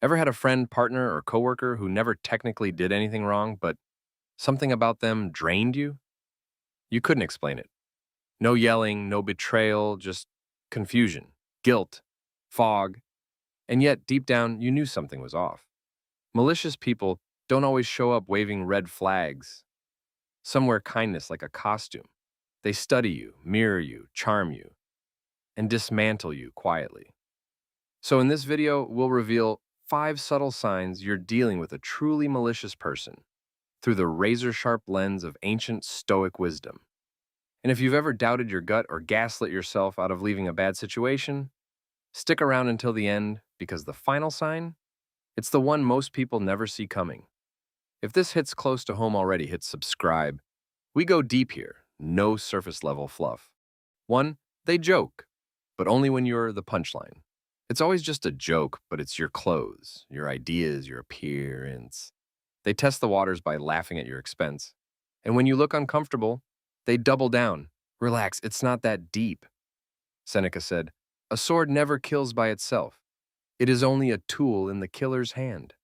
Ever had a friend, partner, or coworker who never technically did anything wrong, but something about them drained you? You couldn't explain it. No yelling, no betrayal, just confusion, guilt, fog, and yet deep down you knew something was off. Malicious people don't always show up waving red flags. Some wear kindness like a costume. They study you, mirror you, charm you, and dismantle you quietly. So in this video, we'll reveal 5 subtle signs you're dealing with a truly malicious person through the razor-sharp lens of ancient Stoic wisdom. And if you've ever doubted your gut or gaslit yourself out of leaving a bad situation, stick around until the end because the final sign, it's the one most people never see coming. If this hits close to home already, hit subscribe. We go deep here, no surface level fluff. 1. They joke, but only when you're the punchline. It's always just a joke, but it's your clothes, your ideas, your appearance. They test the waters by laughing at your expense. And when you look uncomfortable, they double down. Relax, it's not that deep. Seneca said, "A sword never kills by itself. It is only a tool in the killer's hand."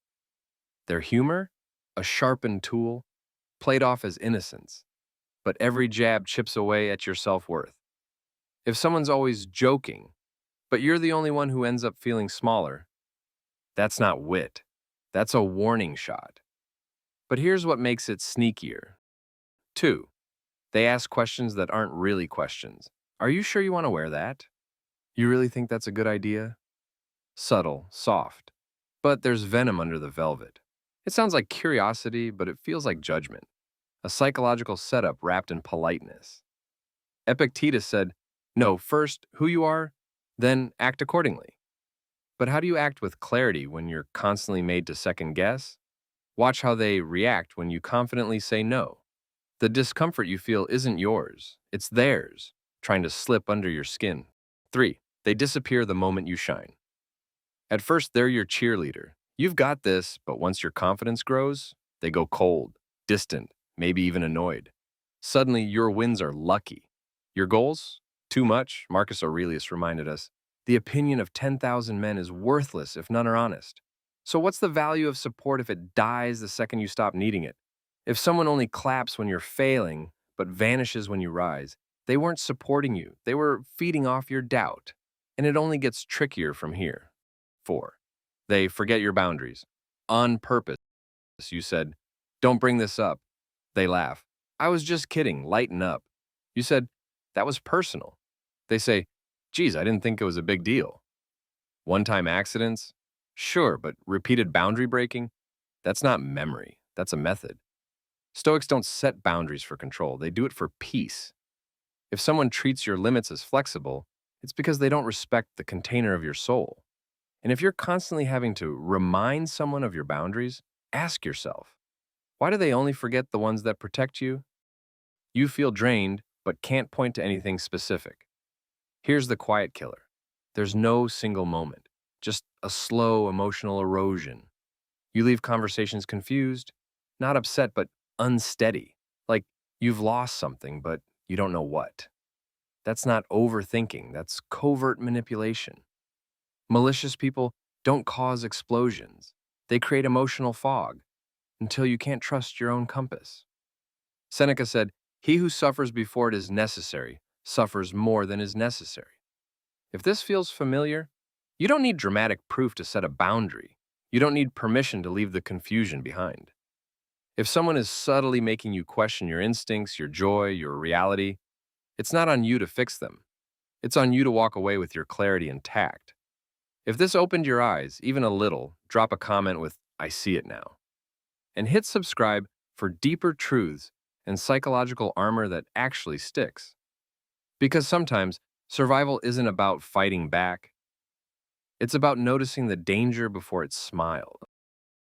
Their humor? A sharpened tool, played off as innocence. But every jab chips away at your self-worth. If someone's always joking, but you're the only one who ends up feeling smaller, that's not wit. That's a warning shot. But here's what makes it sneakier. 2. They ask questions that aren't really questions. Are you sure you want to wear that? You really think that's a good idea? Subtle, soft. But there's venom under the velvet. It sounds like curiosity, but it feels like judgment. A psychological setup wrapped in politeness. Epictetus said, "Know first who you are, then act accordingly." But how do you act with clarity when you're constantly made to second guess? Watch how they react when you confidently say no. The discomfort you feel isn't yours, it's theirs, trying to slip under your skin. 3. They disappear the moment you shine. At first, they're your cheerleader. You've got this, but once your confidence grows, they go cold, distant, maybe even annoyed. Suddenly, your wins are lucky. Your goals? Too much, Marcus Aurelius reminded us. The opinion of 10,000 men is worthless if none are honest. So what's the value of support if it dies the second you stop needing it? If someone only claps when you're failing, but vanishes when you rise, they weren't supporting you. They were feeding off your doubt. And it only gets trickier from here. 4. They forget your boundaries. On purpose, you said, "Don't bring this up." They laugh. "I was just kidding, lighten up." You said, "That was personal." They say, "Geez, I didn't think it was a big deal." One-time accidents? Sure, but repeated boundary breaking? That's not memory, that's a method. Stoics don't set boundaries for control, they do it for peace. If someone treats your limits as flexible, it's because they don't respect the container of your soul. And if you're constantly having to remind someone of your boundaries, ask yourself, why do they only forget the ones that protect you? You feel drained, but can't point to anything specific. Here's the quiet killer. There's no single moment, just a slow emotional erosion. You leave conversations confused, not upset, but unsteady. Like you've lost something, but you don't know what. That's not overthinking, that's covert manipulation. Malicious people don't cause explosions. They create emotional fog until you can't trust your own compass. Seneca said, "He who suffers before it is necessary suffers more than is necessary." If this feels familiar, you don't need dramatic proof to set a boundary. You don't need permission to leave the confusion behind. If someone is subtly making you question your instincts, your joy, your reality, it's not on you to fix them. It's on you to walk away with your clarity intact. If this opened your eyes, even a little, drop a comment with, "I see it now." And hit subscribe for deeper truths and psychological armor that actually sticks. Because sometimes survival isn't about fighting back, it's about noticing the danger before it smiles.